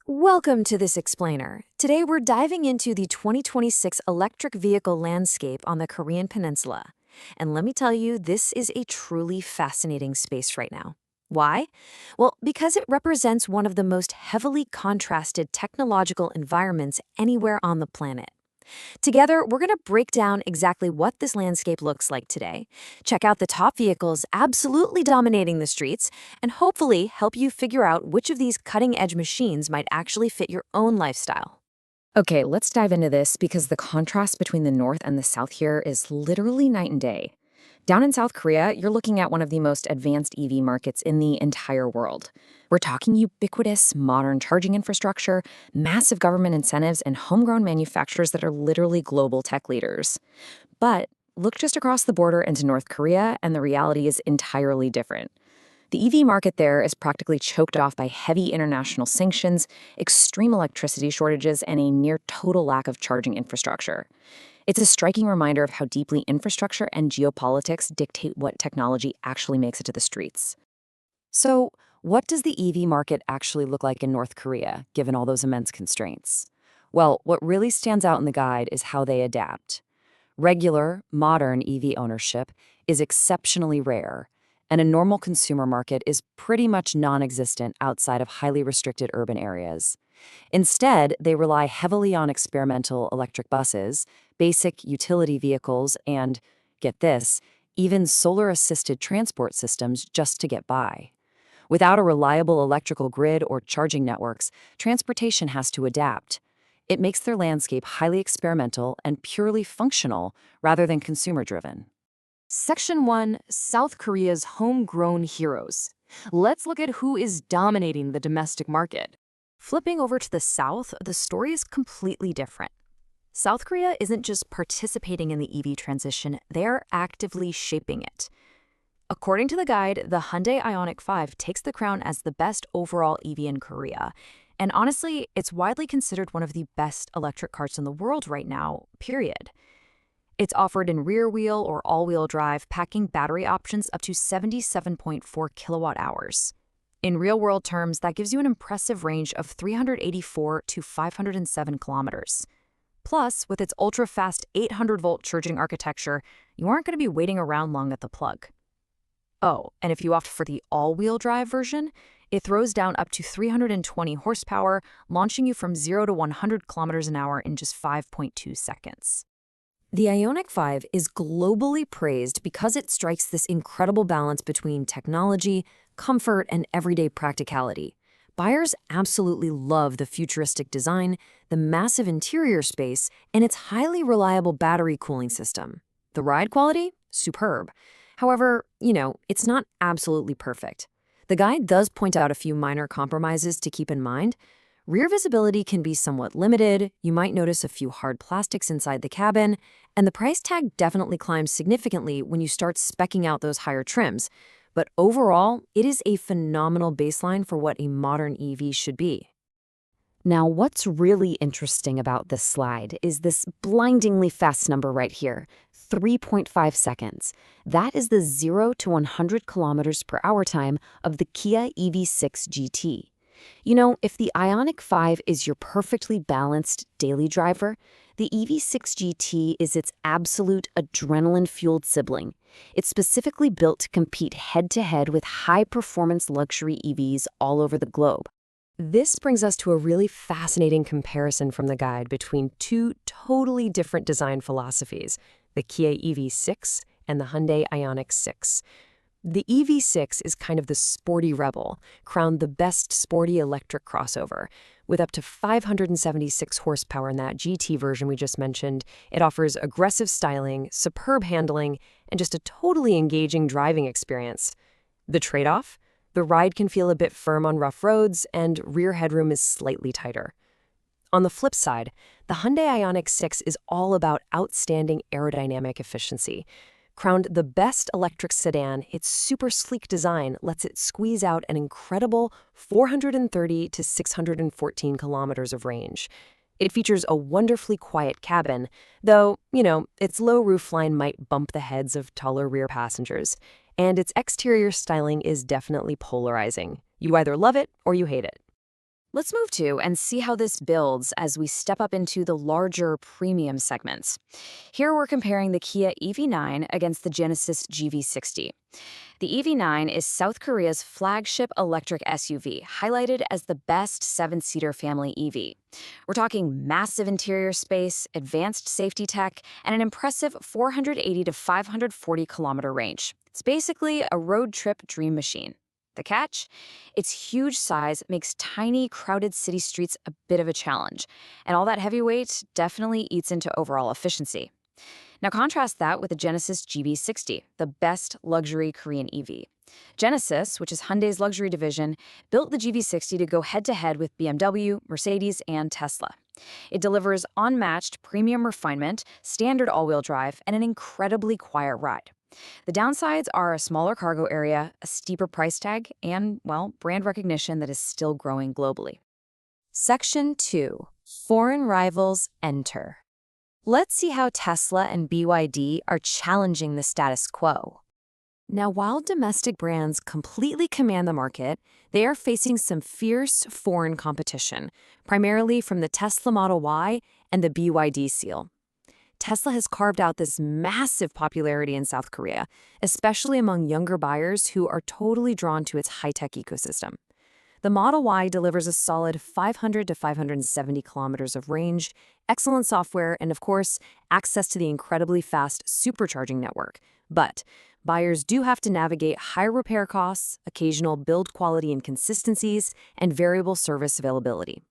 Welcome to this explainer. Today we're diving into the 2026 electric vehicle landscape on the Korean Peninsula. And let me tell you, this is a truly fascinating space right now. Why? Well, because it represents one of the most heavily contrasted technological environments anywhere on the planet. Together, we're going to break down exactly what this landscape looks like today, check out the top vehicles absolutely dominating the streets, and hopefully help you figure out which of these cutting-edge machines might actually fit your own lifestyle. Okay, let's dive into this because the contrast between the North and the South here is literally night and day. Down in South Korea, you're looking at one of the most advanced EV markets in the entire world. We're talking ubiquitous, modern charging infrastructure, massive government incentives, and homegrown manufacturers that are literally global tech leaders. But look just across the border into North Korea, and the reality is entirely different. The EV market there is practically choked off by heavy international sanctions, extreme electricity shortages, and a near total lack of charging infrastructure. It's a striking reminder of how deeply infrastructure and geopolitics dictate what technology actually makes it to the streets. So, what does the EV market actually look like in North Korea, given all those immense constraints? Well, what really stands out in the guide is how they adapt. Regular, modern EV ownership is exceptionally rare, and a normal consumer market is pretty much non-existent outside of highly restricted urban areas. Instead, they rely heavily on experimental electric buses, basic utility vehicles, and, get this, even solar-assisted transport systems just to get by. Without a reliable electrical grid or charging networks, transportation has to adapt. It makes their landscape highly experimental and purely functional rather than consumer-driven. Section 1, South Korea's homegrown heroes. Let's look at who is dominating the domestic market. Flipping over to the South, the story is completely different. South Korea isn't just participating in the EV transition, they're actively shaping it. According to the guide, the Hyundai Ioniq 5 takes the crown as the best overall EV in Korea. And honestly, it's widely considered one of the best electric cars in the world right now, period. It's offered in rear-wheel or all-wheel drive, packing battery options up to 77.4 kilowatt-hours. In real-world terms, that gives you an impressive range of 384 to 507 kilometers. Plus, with its ultra-fast 800-volt charging architecture, you aren't going to be waiting around long at the plug. Oh, and if you opt for the all-wheel drive version, it throws down up to 320 horsepower, launching you from 0 to 100 kilometers an hour in just 5.2 seconds. The Ioniq 5 is globally praised because it strikes this incredible balance between technology, comfort, and everyday practicality. Buyers absolutely love the futuristic design, the massive interior space, and its highly reliable battery cooling system. The ride quality? Superb. However, it's not absolutely perfect. The guide does point out a few minor compromises to keep in mind. Rear visibility can be somewhat limited, you might notice a few hard plastics inside the cabin, and the price tag definitely climbs significantly when you start speccing out those higher trims. But overall, it is a phenomenal baseline for what a modern EV should be. Now, what's really interesting about this slide is this blindingly fast number right here, 3.5 seconds. That is the 0 to 100 kilometers per hour time of the Kia EV6 GT. If the Ioniq 5 is your perfectly balanced daily driver, the EV6 GT is its absolute adrenaline-fueled sibling. It's specifically built to compete head-to-head with high-performance luxury EVs all over the globe. This brings us to a really fascinating comparison from the guide between two totally different design philosophies, the Kia EV6 and the Hyundai Ioniq 6. The EV6 is kind of the sporty rebel, crowned the best sporty electric crossover. With up to 576 horsepower in that GT version we just mentioned, it offers aggressive styling, superb handling, and just a totally engaging driving experience. The trade-off? The ride can feel a bit firm on rough roads, and rear headroom is slightly tighter. On the flip side, the Hyundai Ioniq 6 is all about outstanding aerodynamic efficiency. Crowned the best electric sedan, its super sleek design lets it squeeze out an incredible 430 to 614 kilometers of range. It features a wonderfully quiet cabin, though, its low roofline might bump the heads of taller rear passengers. And its exterior styling is definitely polarizing. You either love it or you hate it. Let's move to and see how this builds as we step up into the larger premium segments. Here we're comparing the Kia EV9 against the Genesis GV60. The EV9 is South Korea's flagship electric SUV, highlighted as the best seven-seater family EV. We're talking massive interior space, advanced safety tech, and an impressive 480 to 540 kilometer range. It's basically a road trip dream machine. The catch? Its huge size makes tiny, crowded city streets a bit of a challenge, and all that heavy weight definitely eats into overall efficiency. Now contrast that with the Genesis GV60, the best luxury Korean EV. Genesis, which is Hyundai's luxury division, built the GV60 to go head-to-head with BMW, Mercedes, and Tesla. It delivers unmatched premium refinement, standard all-wheel drive, and an incredibly quiet ride. The downsides are a smaller cargo area, a steeper price tag, and, well, brand recognition that is still growing globally. Section 2. Foreign rivals enter. Let's see how Tesla and BYD are challenging the status quo. Now, while domestic brands completely command the market, they are facing some fierce foreign competition, primarily from the Tesla Model Y and the BYD seal. Tesla has carved out this massive popularity in South Korea, especially among younger buyers who are totally drawn to its high-tech ecosystem. The Model Y delivers a solid 500 to 570 kilometers of range, excellent software, and of course, access to the incredibly fast supercharging network. But buyers do have to navigate higher repair costs, occasional build quality inconsistencies, and variable service availability.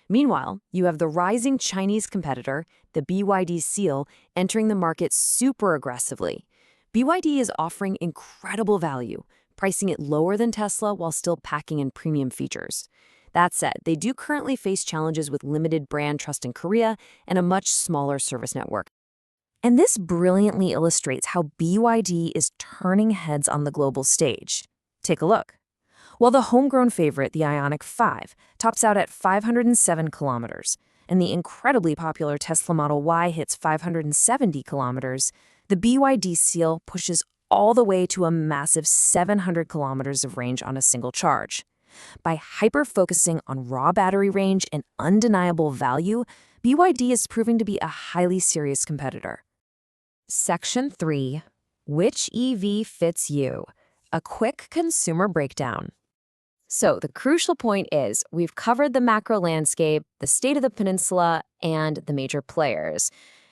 Meanwhile, you have the rising Chinese competitor, the BYD Seal, entering the market super aggressively. BYD is offering incredible value, pricing it lower than Tesla while still packing in premium features. That said, they do currently face challenges with limited brand trust in Korea and a much smaller service network. And this brilliantly illustrates how BYD is turning heads on the global stage. Take a look. While the homegrown favorite, the Ioniq 5, tops out at 507 kilometers, and the incredibly popular Tesla Model Y hits 570 kilometers, the BYD Seal pushes all the way to a massive 700 kilometers of range on a single charge. By hyper-focusing on raw battery range and undeniable value, BYD is proving to be a highly serious competitor. Section 3. Which EV fits you? A quick consumer breakdown. So the crucial point is we've covered the macro landscape, the state of the peninsula, and the major players.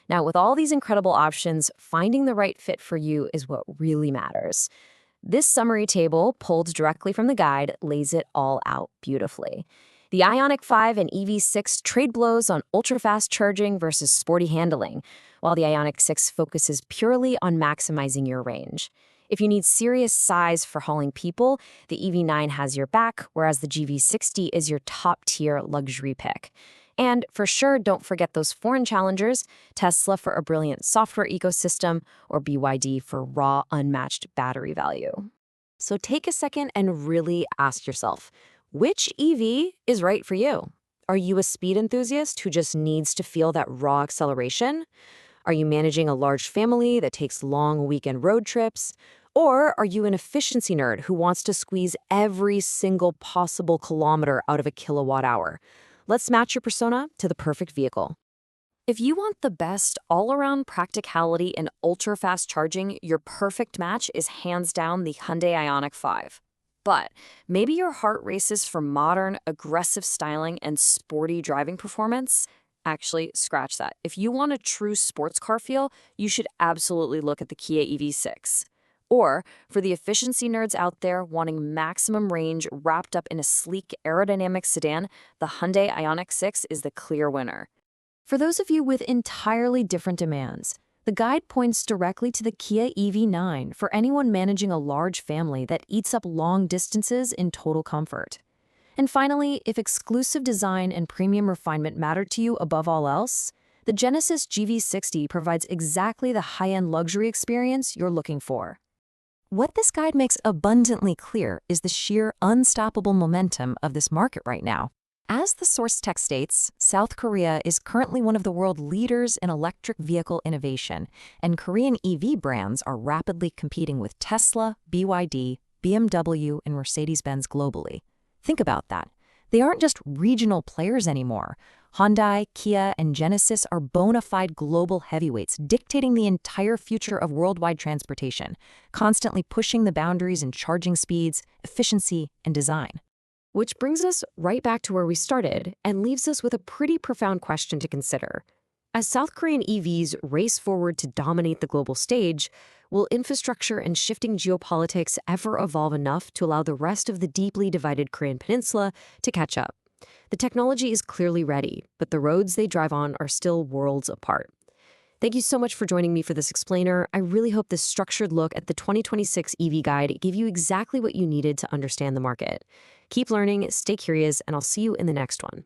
Now, with all these incredible options, finding the right fit for you is what really matters. This summary table, pulled directly from the guide, lays it all out beautifully. The Ioniq 5 and EV6 trade blows on ultra-fast charging versus sporty handling, while the Ioniq 6 focuses purely on maximizing your range. If you need serious size for hauling people, the EV9 has your back, whereas the GV60 is your top-tier luxury pick. And for sure, don't forget those foreign challengers, Tesla for a brilliant software ecosystem, or BYD for raw, unmatched battery value. So take a second and really ask yourself, which EV is right for you? Are you a speed enthusiast who just needs to feel that raw acceleration? Are you managing a large family that takes long weekend road trips? Or are you an efficiency nerd who wants to squeeze every single possible kilometer out of a kilowatt hour? Let's match your persona to the perfect vehicle. If you want the best all-around practicality and ultra-fast charging, your perfect match is hands down the Hyundai Ioniq 5. But maybe your heart races for modern, aggressive styling and sporty driving performance? Actually, scratch that. If you want a true sports car feel, you should absolutely look at the Kia EV6. Or, for the efficiency nerds out there wanting maximum range wrapped up in a sleek aerodynamic sedan, the Hyundai Ioniq 6 is the clear winner. For those of you with entirely different demands, the guide points directly to the Kia EV9 for anyone managing a large family that eats up long distances in total comfort. And finally, if exclusive design and premium refinement matter to you above all else, the Genesis GV60 provides exactly the high-end luxury experience you're looking for. What this guide makes abundantly clear is the sheer unstoppable momentum of this market right now. As the source text states, South Korea is currently one of the world leaders in electric vehicle innovation, and Korean EV brands are rapidly competing with Tesla, BYD, BMW, and Mercedes-Benz globally. Think about that. They aren't just regional players anymore. Hyundai, Kia, and Genesis are bona fide global heavyweights dictating the entire future of worldwide transportation, constantly pushing the boundaries in charging speeds, efficiency, and design. Which brings us right back to where we started and leaves us with a pretty profound question to consider. As South Korean EVs race forward to dominate the global stage, will infrastructure and shifting geopolitics ever evolve enough to allow the rest of the deeply divided Korean Peninsula to catch up? The technology is clearly ready, but the roads they drive on are still worlds apart. Thank you so much for joining me for this explainer. I really hope this structured look at the 2026 EV guide gave you exactly what you needed to understand the market. Keep learning, stay curious, and I'll see you in the next one.